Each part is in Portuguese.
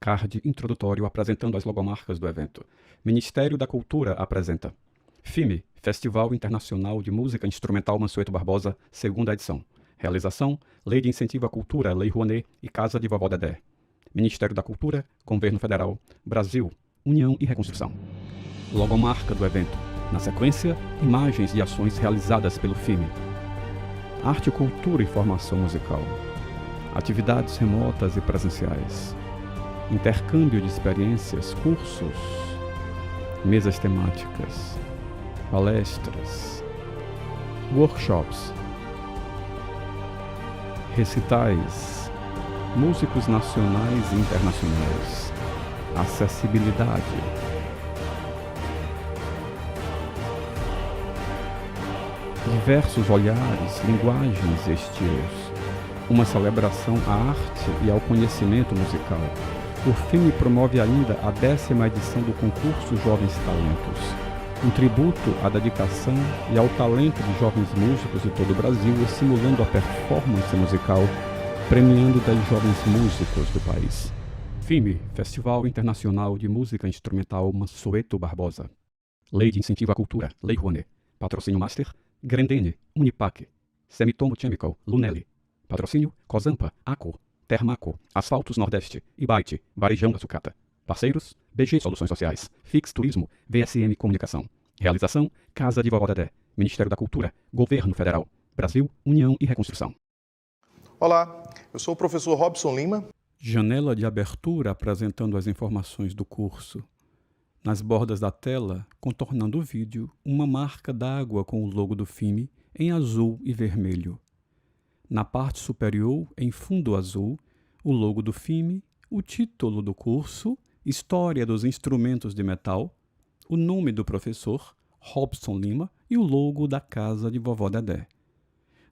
Card introdutório apresentando as logomarcas do evento. Ministério da Cultura apresenta FIME, Festival Internacional de Música Instrumental Mansueto Barbosa, segunda edição. Realização, Lei de Incentivo à Cultura, Lei Rouanet e Casa de Vovó Dedé. Ministério da Cultura, Governo Federal, Brasil, União e Reconstrução. Logomarca do evento. Na sequência, imagens de ações realizadas pelo FIME. Arte, cultura e formação musical. Atividades remotas e presenciais. Intercâmbio de experiências, cursos, mesas temáticas, palestras, workshops, recitais, músicos nacionais e internacionais, acessibilidade, diversos olhares, linguagens e estilos, uma celebração à arte e ao conhecimento musical. O FIME promove ainda a 10ª edição do concurso Jovens Talentos, um tributo à dedicação e ao talento de jovens músicos de todo o Brasil, estimulando a performance musical, premiando 10 jovens músicos do país. FIME, Festival Internacional de Música Instrumental Mansueto Barbosa. Lei de Incentivo à Cultura, Lei Rouanet. Patrocínio Master, Grendene, Unipac, Semitomo Chemical, Lunelli. Patrocínio, Cosampa, Aco, Termaco, Asfaltos Nordeste, Ibite, Varejão da Sucata. Parceiros, BG Soluções Sociais, Fix Turismo, VSM Comunicação. Realização, Casa de Vovó Dedé, Ministério da Cultura, Governo Federal, Brasil, União e Reconstrução. Olá, eu sou o professor Robson Lima. Janela de abertura apresentando as informações do curso. Nas bordas da tela, contornando o vídeo, uma marca d'água com o logo do FIME em azul e vermelho. Na parte superior, em fundo azul, o logo do FIME, o título do curso, História dos Instrumentos de Metal, o nome do professor, Robson Lima, e o logo da Casa de Vovó Dedé.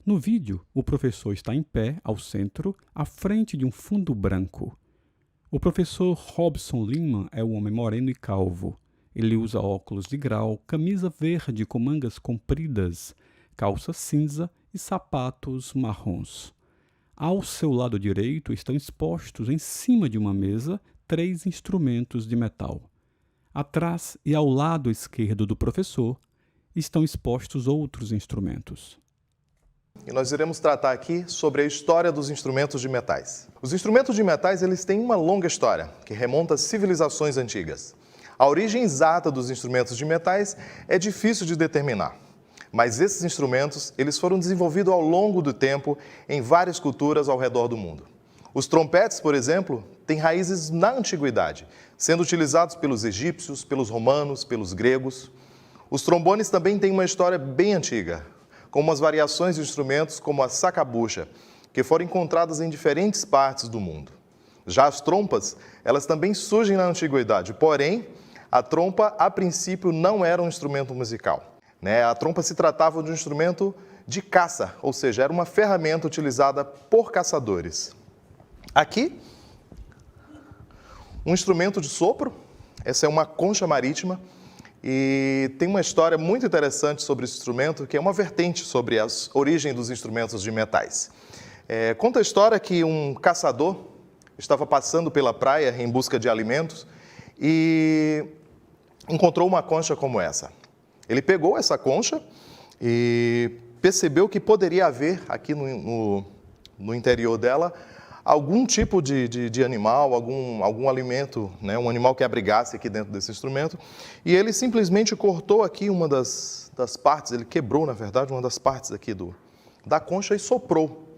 No vídeo, o professor está em pé, ao centro, à frente de um fundo branco. O professor Robson Lima é um homem moreno e calvo. Ele usa óculos de grau, camisa verde com mangas compridas, calça cinza e sapatos marrons. Ao seu lado direito estão expostos em cima de uma mesa 3 instrumentos de metal. Atrás e ao lado esquerdo do professor estão expostos outros instrumentos. E nós iremos tratar aqui sobre a história dos instrumentos de metais. Os instrumentos de metais eles têm uma longa história, que remonta a civilizações antigas. A origem exata dos instrumentos de metais é difícil de determinar. Mas esses instrumentos eles foram desenvolvidos ao longo do tempo em várias culturas ao redor do mundo. Os trompetes, por exemplo, têm raízes na antiguidade, sendo utilizados pelos egípcios, pelos romanos, pelos gregos. Os trombones também têm uma história bem antiga, com umas variações de instrumentos como a sacabucha, que foram encontradas em diferentes partes do mundo. Já as trompas, elas também surgem na antiguidade, porém, a trompa, a princípio, não era um instrumento musical. A trompa se tratava de um instrumento de caça, ou seja, era uma ferramenta utilizada por caçadores. Aqui, um instrumento de sopro, essa é uma concha marítima, e tem uma história muito interessante sobre esse instrumento, que é uma vertente sobre a origem dos instrumentos de metais. Conta a história que um caçador estava passando pela praia em busca de alimentos e encontrou uma concha como essa. Ele pegou essa concha e percebeu que poderia haver aqui no interior dela algum tipo de animal, algum alimento, um animal que abrigasse aqui dentro desse instrumento. E ele simplesmente cortou aqui uma das partes, ele quebrou, na verdade, uma das partes aqui da concha e soprou.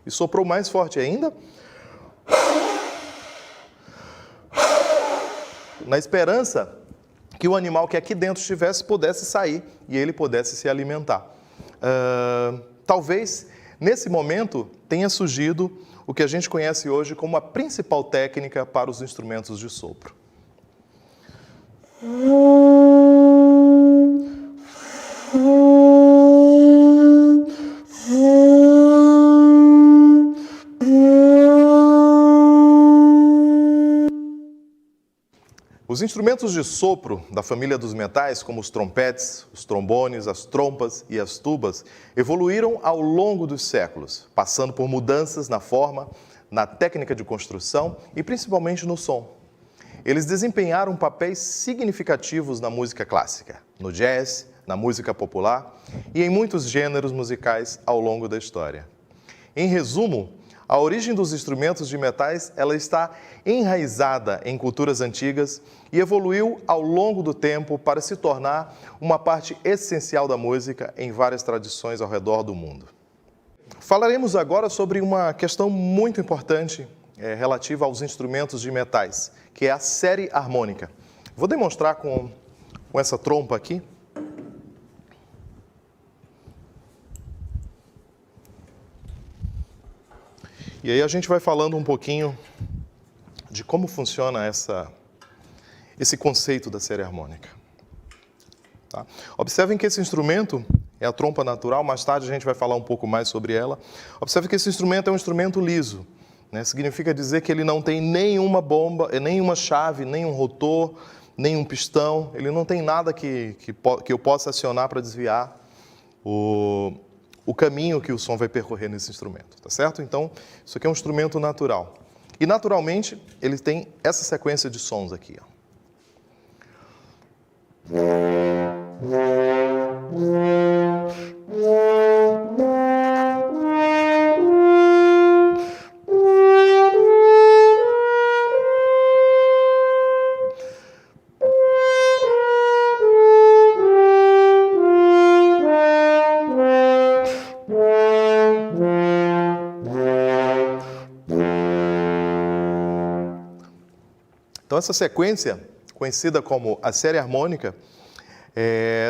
E soprou mais forte ainda, na esperança que o animal que aqui dentro estivesse pudesse sair e ele pudesse se alimentar. Talvez, nesse momento, tenha surgido o que a gente conhece hoje como a principal técnica para os instrumentos de sopro. Os instrumentos de sopro da família dos metais, como os trompetes, os trombones, as trompas e as tubas, evoluíram ao longo dos séculos, passando por mudanças na forma, na técnica de construção e principalmente no som. Eles desempenharam papéis significativos na música clássica, no jazz, na música popular e em muitos gêneros musicais ao longo da história. Em resumo, a origem dos instrumentos de metais ela está enraizada em culturas antigas e evoluiu ao longo do tempo para se tornar uma parte essencial da música em várias tradições ao redor do mundo. Falaremos agora sobre uma questão muito importante relativa aos instrumentos de metais, que é a série harmônica. Vou demonstrar com essa trompa aqui. E aí a gente vai falando um pouquinho de como funciona esse conceito da série harmônica. Tá? Observem que esse instrumento é a trompa natural, mais tarde a gente vai falar um pouco mais sobre ela. Observe que esse instrumento é um instrumento liso, né? Significa dizer que ele não tem nenhuma bomba, nenhuma chave, nenhum rotor, nenhum pistão, ele não tem nada que eu possa acionar para desviar o caminho que o som vai percorrer nesse instrumento, tá certo? Então, isso aqui é um instrumento natural. E, naturalmente, ele tem essa sequência de sons aqui, ó. Então, essa sequência, conhecida como a série harmônica,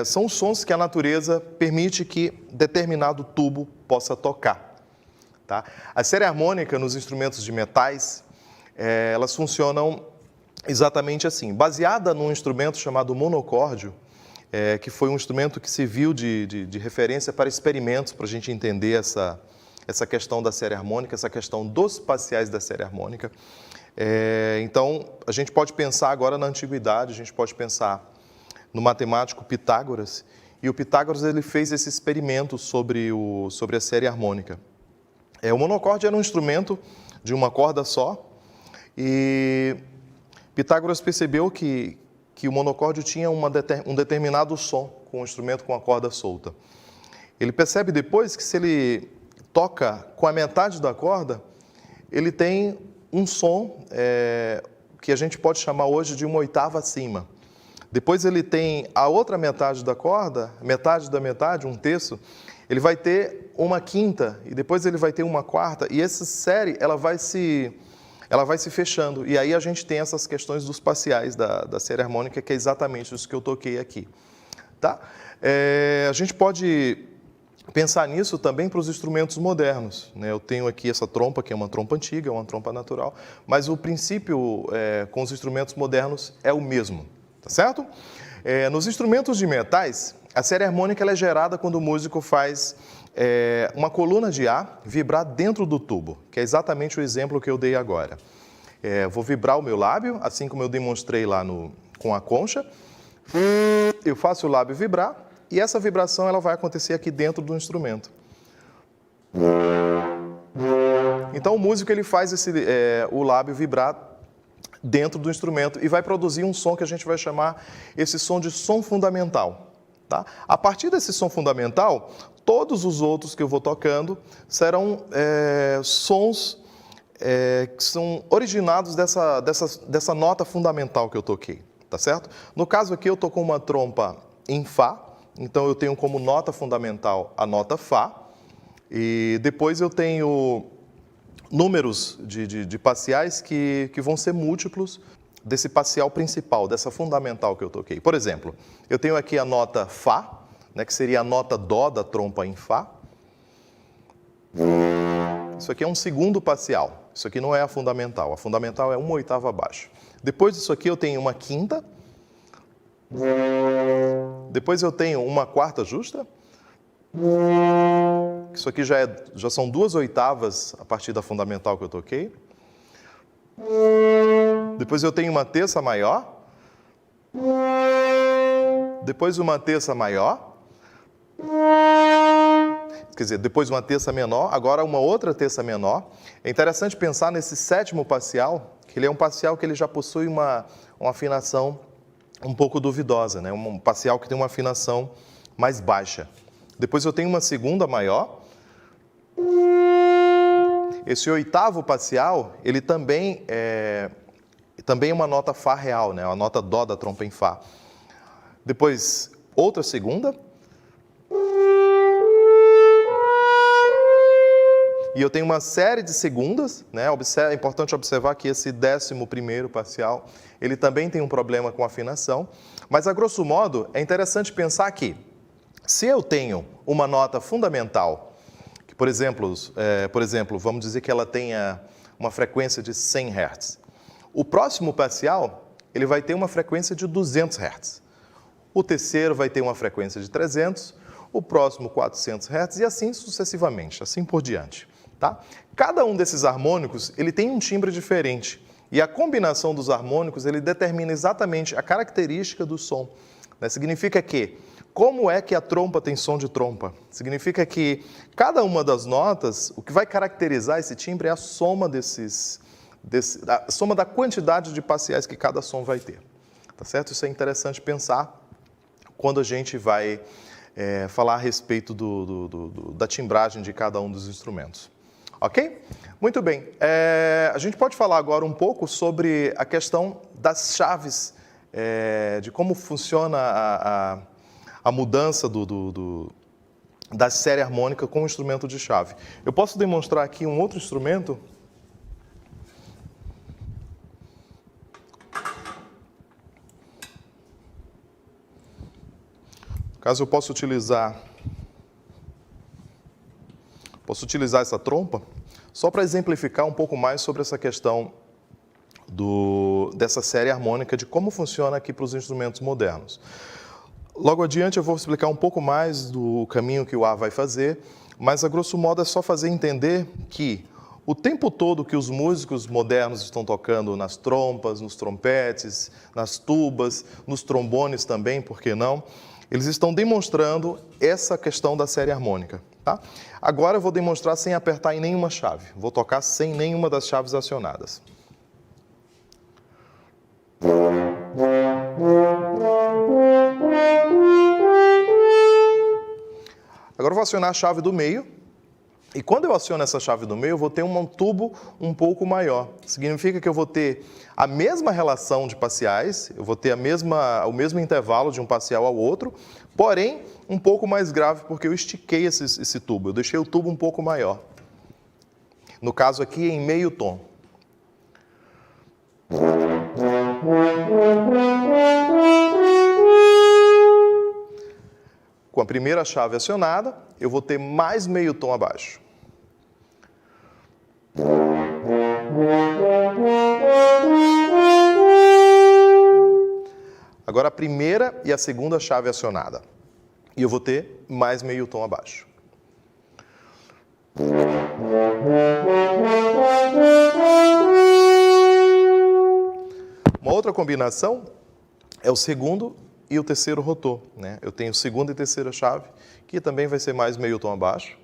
são os sons que a natureza permite que determinado tubo possa tocar. Tá? A série harmônica nos instrumentos de metais, elas funcionam exatamente assim. Baseada num instrumento chamado monocórdio, que foi um instrumento que serviu de referência para experimentos, para a gente entender essa questão da série harmônica, essa questão dos parciais da série harmônica. Então, a gente pode pensar agora na antiguidade, a gente pode pensar no matemático Pitágoras, e o Pitágoras ele fez esse experimento sobre a série harmônica. O monocórdio era um instrumento de uma corda só, e Pitágoras percebeu que o monocórdio tinha um determinado som com o instrumento com a corda solta. Ele percebe depois que se ele toca com a metade da corda, ele tem um som que a gente pode chamar hoje de uma oitava acima. Depois ele tem a outra metade da corda, metade da metade, um terço, ele vai ter uma quinta e depois ele vai ter uma quarta e essa série ela vai se fechando. E aí a gente tem essas questões dos parciais da série harmônica, que é exatamente isso que eu toquei aqui. Tá? A gente pode pensar nisso também para os instrumentos modernos, né? Eu tenho aqui essa trompa, que é uma trompa antiga, é uma trompa natural, mas o princípio com os instrumentos modernos é o mesmo, tá certo? Nos instrumentos de metais, a série harmônica ela é gerada quando o músico faz uma coluna de ar vibrar dentro do tubo, que é exatamente o exemplo que eu dei agora. Vou vibrar o meu lábio, assim como eu demonstrei lá com a concha, eu faço o lábio vibrar, e essa vibração ela vai acontecer aqui dentro do instrumento. Então o músico ele faz o lábio vibrar dentro do instrumento e vai produzir um som que a gente vai chamar esse som de som fundamental. Tá? A partir desse som fundamental, todos os outros que eu vou tocando serão sons que são originados dessa nota fundamental que eu toquei. Tá certo? No caso aqui eu estou com uma trompa em Fá. Então, eu tenho como nota fundamental a nota Fá, e depois eu tenho números de parciais que vão ser múltiplos desse parcial principal, dessa fundamental que eu toquei. Por exemplo, eu tenho aqui a nota Fá, né, que seria a nota Dó da trompa em Fá. Isso aqui é um segundo parcial, isso aqui não é a fundamental é uma oitava abaixo. Depois disso aqui eu tenho uma quinta. Depois eu tenho uma quarta justa. Isso aqui já são duas oitavas a partir da fundamental que eu toquei. Depois eu tenho uma terça maior. Depois uma terça maior. quer dizer, depois uma terça menor, agora uma outra terça menor. É interessante pensar nesse sétimo parcial, que ele é um parcial que ele já possui uma afinação um pouco duvidosa, né? Um parcial que tem uma afinação mais baixa. Depois eu tenho uma segunda maior. Esse oitavo parcial, ele também é uma nota Fá real, né? Uma nota Dó da trompa em Fá. Depois, outra segunda. E eu tenho uma série de segundas, né? É importante observar que esse 11º parcial, ele também tem um problema com afinação. Mas, a grosso modo, é interessante pensar que, se eu tenho uma nota fundamental, que, por exemplo, vamos dizer que ela tenha uma frequência de 100 Hz. O próximo parcial, ele vai ter uma frequência de 200 Hz. O terceiro vai ter uma frequência de 300, o próximo 400 Hz e assim sucessivamente, assim por diante. Tá? Cada um desses harmônicos, ele tem um timbre diferente. E a combinação dos harmônicos, ele determina exatamente a característica do som. Né? Significa que, como é que a trompa tem som de trompa? Significa que cada uma das notas, o que vai caracterizar esse timbre é a soma a soma da quantidade de parciais que cada som vai ter. Tá certo? Isso é interessante pensar quando a gente vai falar a respeito da timbragem de cada um dos instrumentos. Ok? Muito bem. A gente pode falar agora um pouco sobre a questão das chaves, de como funciona a mudança da série harmônica com o instrumento de chave. Eu posso demonstrar aqui um outro instrumento. Caso eu possa utilizar essa trompa, só para exemplificar um pouco mais sobre essa questão dessa série harmônica, de como funciona aqui para os instrumentos modernos. Logo adiante eu vou explicar um pouco mais do caminho que o ar vai fazer, mas a grosso modo é só fazer entender que o tempo todo que os músicos modernos estão tocando nas trompas, nos trompetes, nas tubas, nos trombones também, por que não? Eles estão demonstrando essa questão da série harmônica. Tá? Agora eu vou demonstrar sem apertar em nenhuma chave. Vou tocar sem nenhuma das chaves acionadas. Agora eu vou acionar a chave do meio. E quando eu aciono essa chave do meio, eu vou ter um tubo um pouco maior. Significa que eu vou ter a mesma relação de parciais, eu vou ter o mesmo intervalo de um parcial ao outro, porém um pouco mais grave, porque eu estiquei esse tubo, eu deixei o tubo um pouco maior. No caso aqui, em meio tom. Com a primeira chave acionada, eu vou ter mais meio tom abaixo. Agora a primeira e a segunda chave acionada. E eu vou ter mais meio tom abaixo. Uma outra combinação é o segundo e o terceiro rotor, né? Eu tenho segunda e terceira chave, que também vai ser mais meio tom abaixo.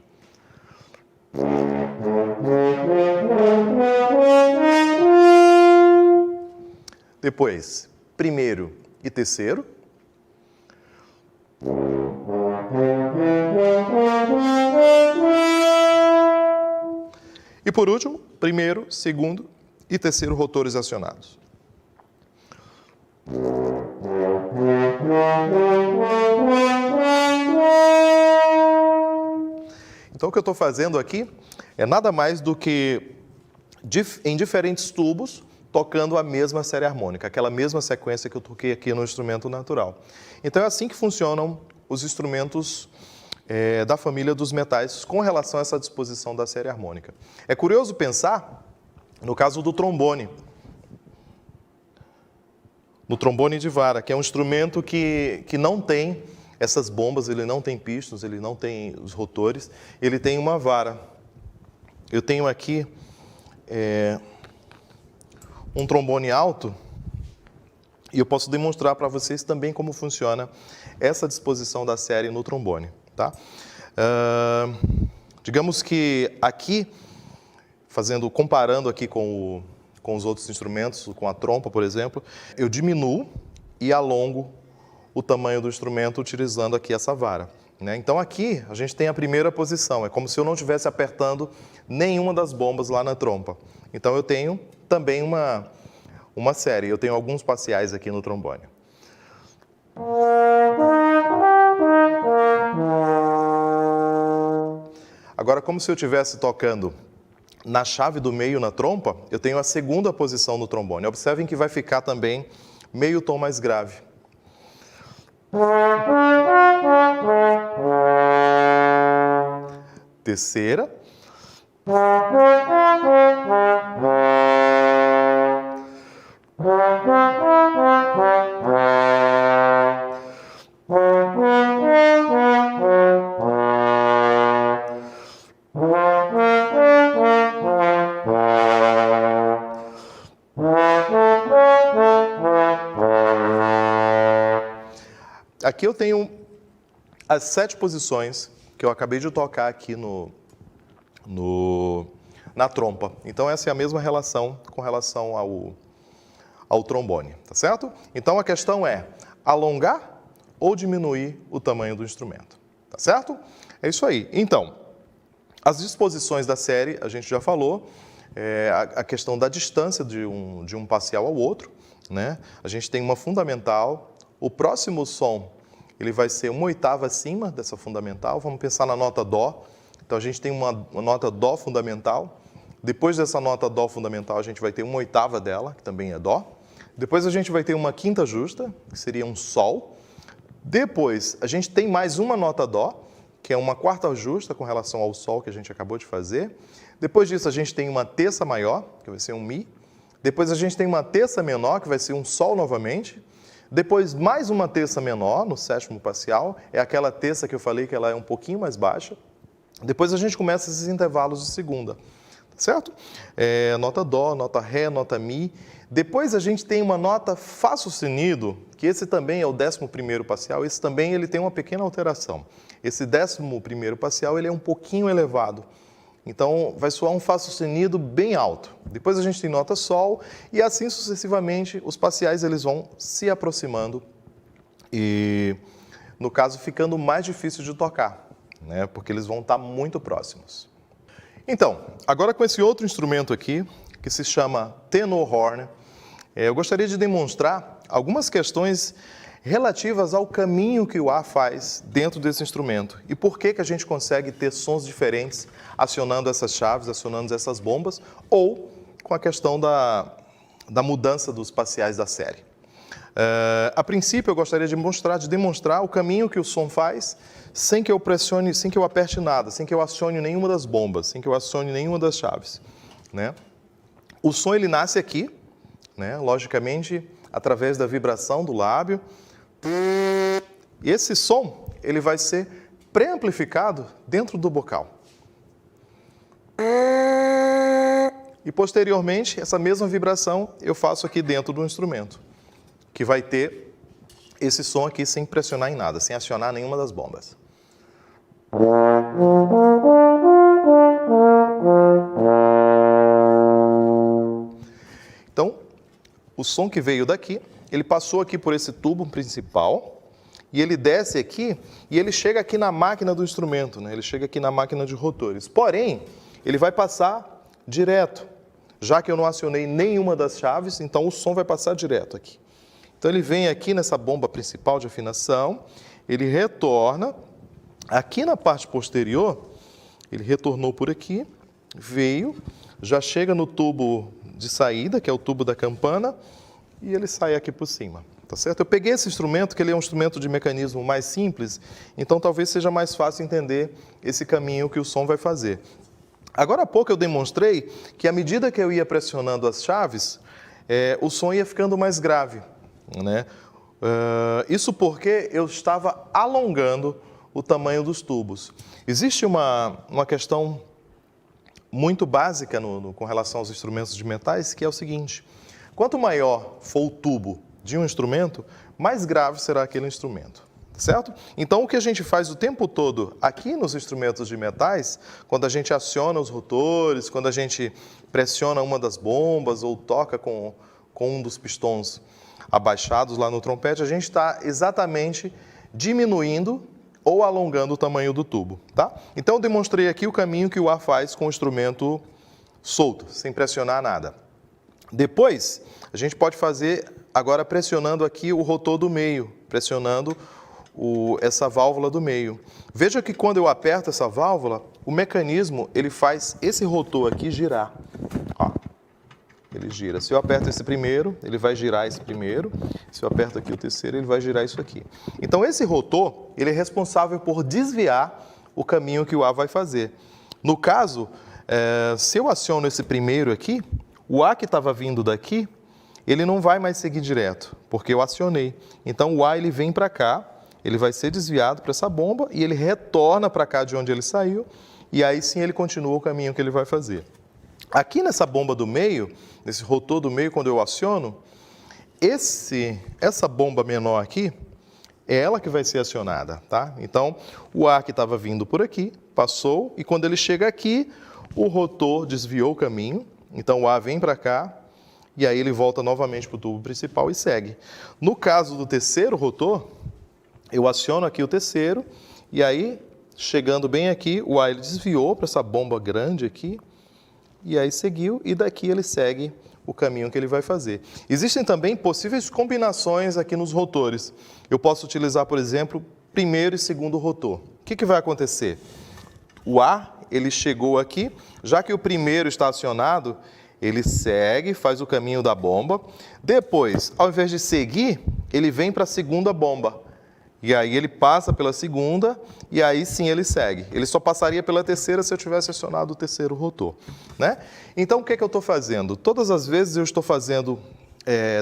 Depois, primeiro e terceiro. E por último, primeiro, segundo e terceiro rotores acionados. Então o que eu estou fazendo aqui é nada mais do que em diferentes tubos tocando a mesma série harmônica, aquela mesma sequência que eu toquei aqui no instrumento natural. Então é assim que funcionam os instrumentos da família dos metais com relação a essa disposição da série harmônica. É curioso pensar no caso do trombone. No trombone de vara, que é um instrumento que não tem essas bombas, ele não tem pistons, ele não tem os rotores, ele tem uma vara. Eu tenho aqui um trombone alto e eu posso demonstrar para vocês também como funciona essa disposição da série no trombone. Tá? Digamos que aqui, comparando aqui com os outros instrumentos, com a trompa, por exemplo, eu diminuo e alongo o tamanho do instrumento utilizando aqui essa vara, né? Então aqui a gente tem a primeira posição, é como se eu não estivesse apertando nenhuma das bombas lá na trompa. Então eu tenho também uma série, eu tenho alguns parciais aqui no trombone. Agora, como se eu estivesse tocando na chave do meio na trompa, eu tenho a segunda posição no trombone. Observem que vai ficar também meio tom mais grave. Terceira. Aqui eu tenho as 7 posições que eu acabei de tocar aqui na trompa. Então essa é a mesma relação com relação ao trombone, tá certo? Então a questão é alongar ou diminuir o tamanho do instrumento, tá certo? É isso aí. Então, as disposições da série, a gente já falou, a questão da distância de um parcial ao outro, né? A gente tem uma fundamental, o próximo som ele vai ser uma oitava acima dessa fundamental. Vamos pensar na nota Dó. Então, a gente tem uma nota Dó fundamental. Depois dessa nota Dó fundamental, a gente vai ter uma oitava dela, que também é Dó. Depois, a gente vai ter uma quinta justa, que seria um Sol. Depois, a gente tem mais uma nota Dó, que é uma quarta justa com relação ao Sol que a gente acabou de fazer. Depois disso, a gente tem uma terça maior, que vai ser um Mi. Depois, a gente tem uma terça menor, que vai ser um Sol novamente. Depois, mais uma terça menor, no sétimo parcial, é aquela terça que eu falei que ela é um pouquinho mais baixa. Depois a gente começa esses intervalos de segunda, certo? Nota Dó, nota Ré, nota Mi. Depois a gente tem uma nota Fá sustenido, que esse também é o 11º parcial, esse também ele tem uma pequena alteração. Esse 11º parcial ele é um pouquinho elevado. Então, vai soar um Fá sustenido bem alto. Depois a gente tem nota Sol e assim sucessivamente os parciais eles vão se aproximando e, no caso, ficando mais difícil de tocar, né? Porque eles vão estar muito próximos. Então, agora com esse outro instrumento aqui, que se chama tenor horn, eu gostaria de demonstrar algumas questões relativas ao caminho que o ar faz dentro desse instrumento e por que a gente consegue ter sons diferentes acionando essas chaves, acionando essas bombas, ou com a questão da mudança dos parciais da série. A princípio, eu gostaria de demonstrar o caminho que o som faz sem que eu pressione, sem que eu aperte nada, sem que eu acione nenhuma das bombas, sem que eu acione nenhuma das chaves, né? O som ele nasce aqui, né? Logicamente, através da vibração do lábio. E esse som ele vai ser pré-amplificado dentro do bocal. E posteriormente, essa mesma vibração eu faço aqui dentro do instrumento, que vai ter esse som aqui sem pressionar em nada, sem acionar nenhuma das bombas. Então, o som que veio daqui, ele passou aqui por esse tubo principal e ele desce aqui e ele chega aqui na máquina do instrumento, né? Ele chega aqui na máquina de rotores. Porém, ele vai passar direto. Já que eu não acionei nenhuma das chaves, então o som vai passar direto aqui. Então ele vem aqui nessa bomba principal de afinação, ele retorna aqui na parte posterior, ele retornou por aqui, veio, já chega no tubo de saída, que é o tubo da campana, e ele sai aqui por cima, tá certo? Eu peguei esse instrumento, que ele é um instrumento de mecanismo mais simples, então talvez seja mais fácil entender esse caminho que o som vai fazer. Agora há pouco eu demonstrei que à medida que eu ia pressionando as chaves, o som ia ficando mais grave, né? Isso porque eu estava alongando o tamanho dos tubos. Existe uma questão muito básica com relação aos instrumentos de metais, que é o seguinte: quanto maior for o tubo de um instrumento, mais grave será aquele instrumento, certo? Então, o que a gente faz o tempo todo aqui nos instrumentos de metais, quando a gente aciona os rotores, quando a gente pressiona uma das bombas ou toca com um dos pistões abaixados lá no trompete, a gente está exatamente diminuindo ou alongando o tamanho do tubo, tá? Então, eu demonstrei aqui o caminho que o ar faz com o instrumento solto, sem pressionar nada. Depois, a gente pode fazer agora pressionando aqui o rotor do meio, pressionando essa válvula do meio. Veja que quando eu aperto essa válvula, o mecanismo ele faz esse rotor aqui girar. Ó, ele gira. Se eu aperto esse primeiro, ele vai girar esse primeiro. Se eu aperto aqui o terceiro, ele vai girar isso aqui. Então, esse rotor ele é responsável por desviar o caminho que o ar vai fazer. No caso, se eu aciono esse primeiro aqui, o ar que estava vindo daqui, ele não vai mais seguir direto, porque eu acionei. Então, o ar ele vem para cá, ele vai ser desviado para essa bomba e ele retorna para cá de onde ele saiu, e aí sim ele continua o caminho que ele vai fazer. Aqui nessa bomba do meio, nesse rotor do meio, quando eu aciono, essa bomba menor aqui, é ela que vai ser acionada, tá? Então, o ar que estava vindo por aqui, passou, e quando ele chega aqui, o rotor desviou o caminho, então o ar vem para cá, e aí ele volta novamente para o tubo principal e segue. No caso do terceiro rotor, eu aciono aqui o terceiro, e aí, chegando bem aqui, o ar ele desviou para essa bomba grande aqui, e aí seguiu, e daqui ele segue o caminho que ele vai fazer. Existem também possíveis combinações aqui nos rotores. Eu posso utilizar, por exemplo, primeiro e segundo rotor. O que vai acontecer? O ar, ele chegou aqui, já que o primeiro está acionado, ele segue, faz o caminho da bomba. Depois, ao invés de seguir, ele vem para a segunda bomba. E aí ele passa pela segunda e aí sim ele segue. Ele só passaria pela terceira se eu tivesse acionado o terceiro rotor, né? Então, o que eu estou fazendo? Todas as vezes eu estou fazendo,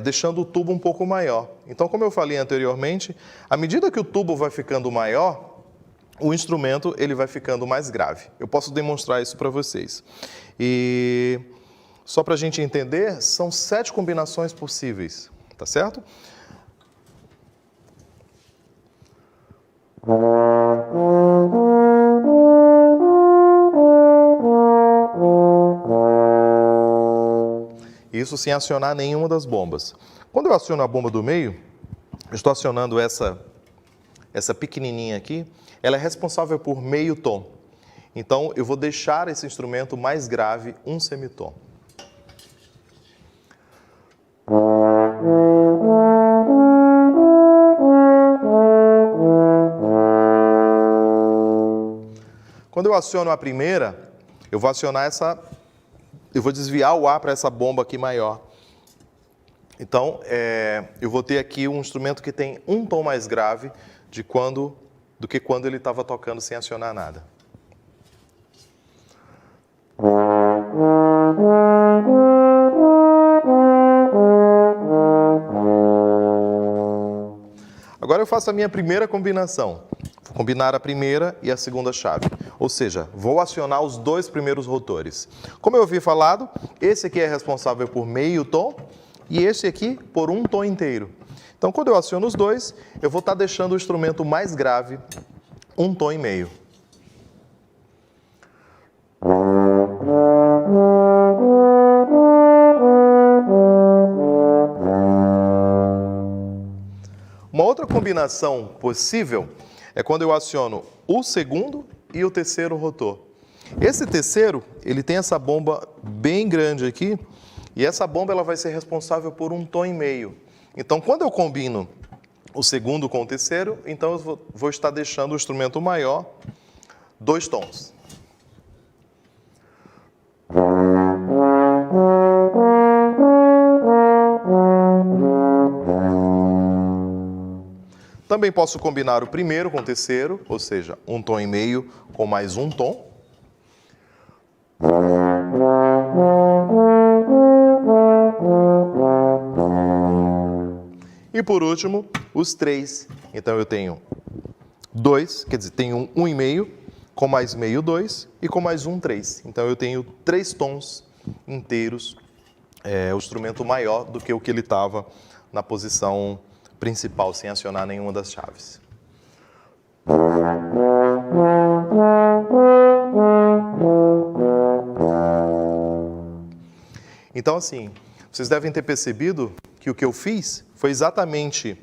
deixando o tubo um pouco maior. Então, como eu falei anteriormente, à medida que o tubo vai ficando maior, o instrumento ele vai ficando mais grave. Eu posso demonstrar isso para vocês. E só para a gente entender, são 7 combinações possíveis, tá certo? Isso sem acionar nenhuma das bombas. Quando eu aciono a bomba do meio, eu estou acionando essa pequenininha aqui, ela é responsável por meio tom. Então, eu vou deixar esse instrumento mais grave, um semitom. Quando eu aciono a primeira, eu vou acionar eu vou desviar o ar para essa bomba aqui maior. Então, eu vou ter aqui um instrumento que tem um tom mais grave do que quando ele estava tocando sem acionar nada. Agora eu faço a minha primeira combinação. Vou combinar a primeira e a segunda chave. Ou seja, vou acionar os 2 primeiros rotores. Como eu havia falado, esse aqui é responsável por meio tom e esse aqui por um tom inteiro. Então, quando eu aciono os 2, eu vou estar deixando o instrumento mais grave, um tom e meio. Uma outra combinação possível é quando eu aciono o segundo e o terceiro rotor. Esse terceiro, ele tem essa bomba bem grande aqui, e essa bomba ela vai ser responsável por um tom e meio. Então, quando eu combino o segundo com o terceiro, então eu vou estar deixando o instrumento maior 2 tons. Também posso combinar o primeiro com o terceiro, ou seja, um tom e meio com mais um tom. E por último, os 3. Então eu tenho 2, quer dizer, tenho um e meio, com mais meio 2 e com mais um 3. Então eu tenho 3 tons inteiros, o instrumento maior do que o que ele estava na posição principal, sem acionar nenhuma das chaves. Então, assim, vocês devem ter percebido que o que eu fiz foi exatamente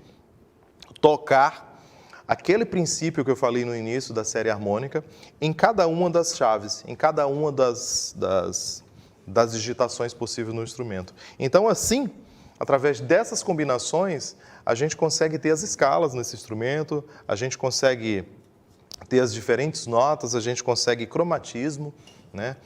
tocar aquele princípio que eu falei no início da série harmônica em cada uma das chaves, em cada uma das digitações possíveis no instrumento. Então, assim, através dessas combinações, a gente consegue ter as escalas nesse instrumento, a gente consegue ter as diferentes notas, a gente consegue cromatismo, né?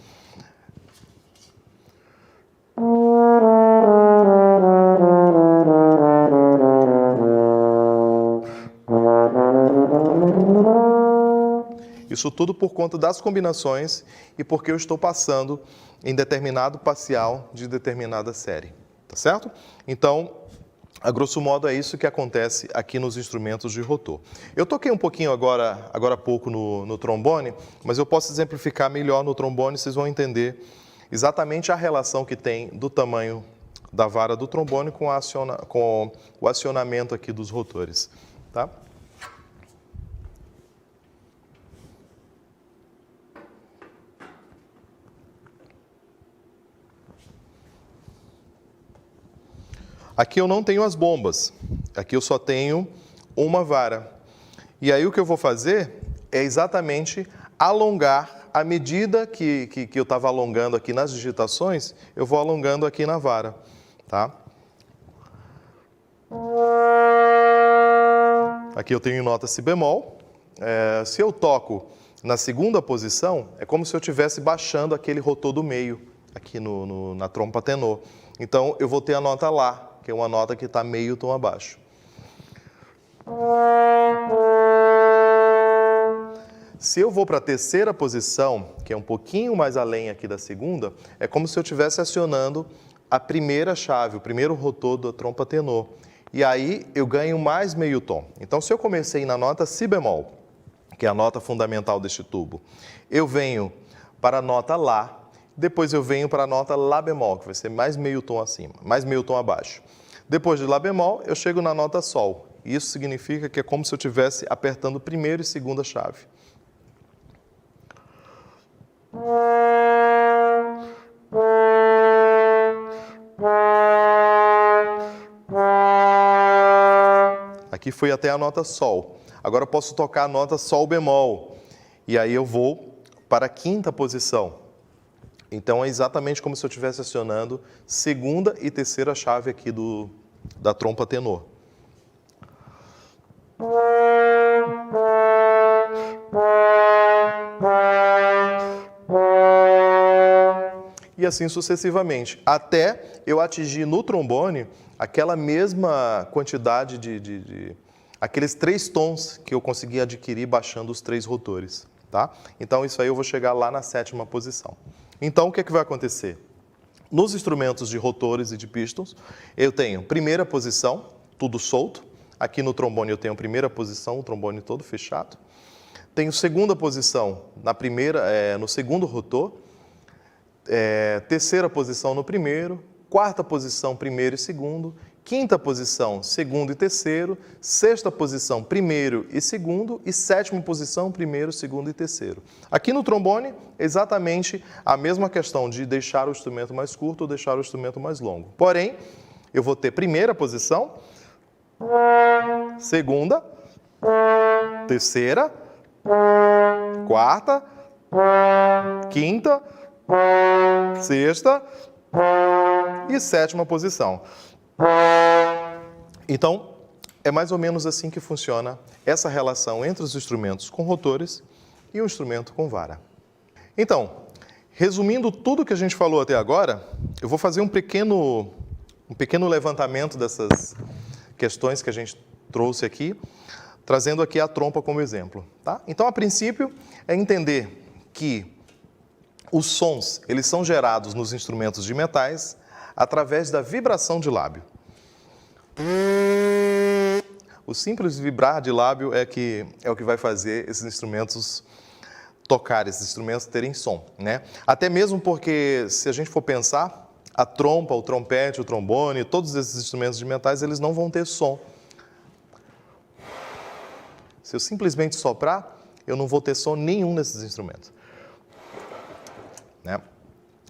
Isso tudo por conta das combinações e porque eu estou passando em determinado parcial de determinada série, tá certo? Então, a grosso modo é isso que acontece aqui nos instrumentos de rotor. Eu toquei um pouquinho agora há pouco no trombone, mas eu posso exemplificar melhor no trombone, vocês vão entender exatamente a relação que tem do tamanho da vara do trombone com o acionamento aqui dos rotores, tá? Aqui eu não tenho as bombas, aqui eu só tenho uma vara. E aí o que eu vou fazer é exatamente alongar, à medida que eu estava alongando aqui nas digitações, eu vou alongando aqui na vara, tá? Aqui eu tenho nota si bemol. Se eu toco na segunda posição, é como se eu estivesse baixando aquele rotor do meio, aqui na trompa tenor. Então eu vou ter a nota Lá, que é uma nota que está meio tom abaixo. Se eu vou para a terceira posição, que é um pouquinho mais além aqui da segunda, é como se eu estivesse acionando a primeira chave, o primeiro rotor da trompa tenor. E aí eu ganho mais meio tom. Então, se eu comecei na nota si bemol, que é a nota fundamental deste tubo, eu venho para a nota Lá, depois eu venho para a nota Lá bemol, que vai ser mais meio tom acima, mais meio tom abaixo. Depois de Lá bemol, eu chego na nota Sol. Isso significa que é como se eu estivesse apertando primeira e segunda chave. Aqui foi até a nota Sol. Agora eu posso tocar a nota Sol bemol. E aí eu vou para a quinta posição. Então é exatamente como se eu estivesse acionando segunda e terceira chave aqui da trompa tenor. E assim sucessivamente, até eu atingir no trombone aquela mesma quantidade aqueles 3 tons que eu consegui adquirir baixando os 3 rotores, tá? Então isso aí eu vou chegar lá na 7ª posição. Então o que é que vai acontecer? Nos instrumentos de rotores e de pistons, eu tenho primeira posição, tudo solto. Aqui no trombone eu tenho primeira posição, o trombone todo fechado. Tenho segunda posição no segundo rotor. Terceira posição no primeiro. Quarta posição, primeiro e segundo. Quinta posição, segundo e terceiro. Sexta posição, primeiro e segundo. E 7ª posição, primeiro, segundo e terceiro. Aqui no trombone, exatamente a mesma questão de deixar o instrumento mais curto ou deixar o instrumento mais longo. Porém, eu vou ter primeira posição, segunda, terceira, quarta, quinta, sexta e 7ª posição. Então, é mais ou menos assim que funciona essa relação entre os instrumentos com rotores e o instrumento com vara. Então, resumindo tudo que a gente falou até agora, eu vou fazer um pequeno levantamento dessas questões que a gente trouxe aqui, trazendo aqui a trompa como exemplo, tá? Então, a princípio, é entender que os sons, eles são gerados nos instrumentos de metais através da vibração de lábio. O simples vibrar de lábio é o que vai fazer esses instrumentos tocar, esses instrumentos terem som, né? Até mesmo porque, se a gente for pensar, a trompa, o trompete, o trombone, todos esses instrumentos de metais, eles não vão ter som. Se eu simplesmente soprar, eu não vou ter som nenhum nesses instrumentos. Né?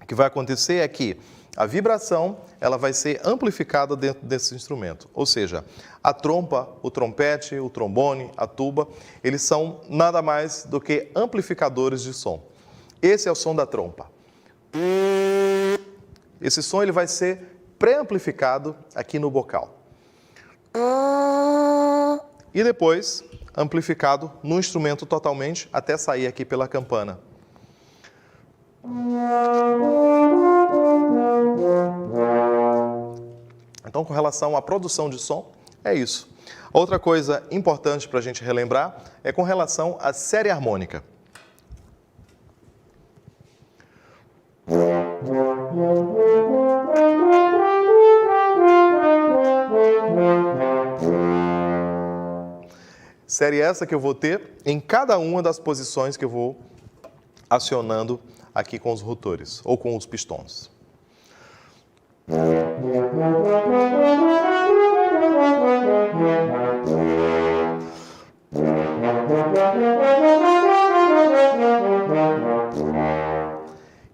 O que vai acontecer é que a vibração ela vai ser amplificada dentro desse instrumento. Ou seja, a trompa, o trompete, o trombone, a tuba, eles são nada mais do que amplificadores de som. Esse é o som da trompa. Esse som ele vai ser pré-amplificado aqui no bocal. E depois amplificado no instrumento totalmente até sair aqui pela campana. Então, com relação à produção de som, é isso. Outra coisa importante para a gente relembrar é com relação à série harmônica. Série essa que eu vou ter em cada uma das posições que eu vou acionando aqui com os rotores ou com os pistões.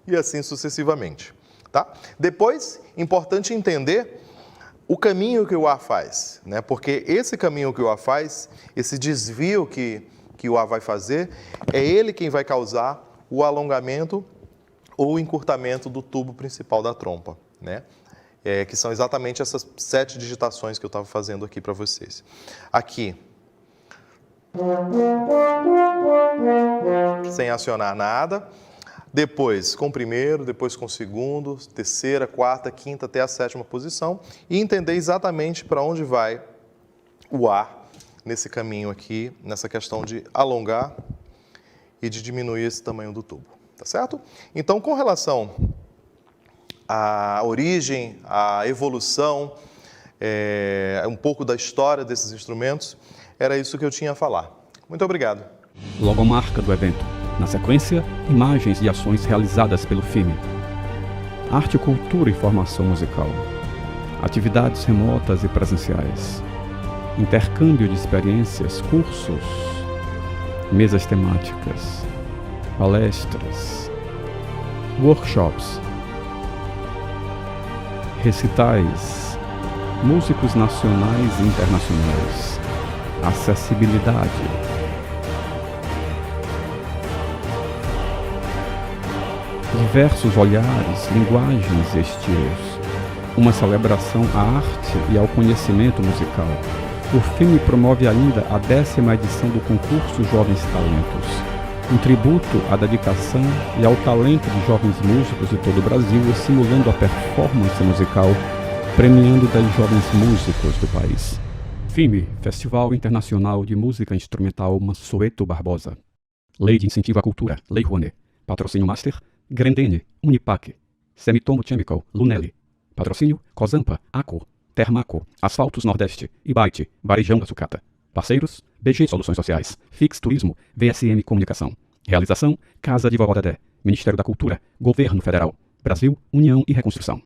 E assim sucessivamente, tá? Depois, importante entender o caminho que o ar faz, né? Porque esse caminho que o ar faz, esse desvio que o ar vai fazer, é ele quem vai causar o alongamento ou o encurtamento do tubo principal da trompa, né? Que são exatamente essas 7 digitações que eu estava fazendo aqui para vocês. Aqui, sem acionar nada. Depois com o primeiro, depois com o segundo, terceira, quarta, quinta, até a 7ª posição. E entender exatamente para onde vai o ar nesse caminho aqui, nessa questão de alongar e de diminuir esse tamanho do tubo. Tá certo? Então, com relação à origem, à evolução, um pouco da história desses instrumentos, era isso que eu tinha a falar. Muito obrigado. Logomarca do evento. Na sequência, imagens e ações realizadas pelo FIME. Arte, cultura e formação musical. Atividades remotas e presenciais. Intercâmbio de experiências, cursos. Mesas temáticas. Palestras. Workshops. Recitais. Músicos nacionais e internacionais. Acessibilidade. Diversos olhares, linguagens e estilos. Uma celebração à arte e ao conhecimento musical. O FIME promove ainda a 10ª edição do concurso Jovens Talentos. Um tributo à dedicação e ao talento de jovens músicos de todo o Brasil, estimulando a performance musical, premiando 10 jovens músicos do país. FIME, Festival Internacional de Música Instrumental Mansueto Barbosa. Lei de Incentivo à Cultura, Lei Rouanet. Patrocínio Master, Grendene, Unipac, Semitomo Chemical, Lunelli. Patrocínio, Cozampa, Aco, Termaco, Asfaltos Nordeste, Ibite, Varejão da Sucata. Parceiros, BG Soluções Sociais, Fix Turismo, VSM Comunicação. Realização, Casa de Vovó Dedé, Ministério da Cultura, Governo Federal, Brasil, União e Reconstrução.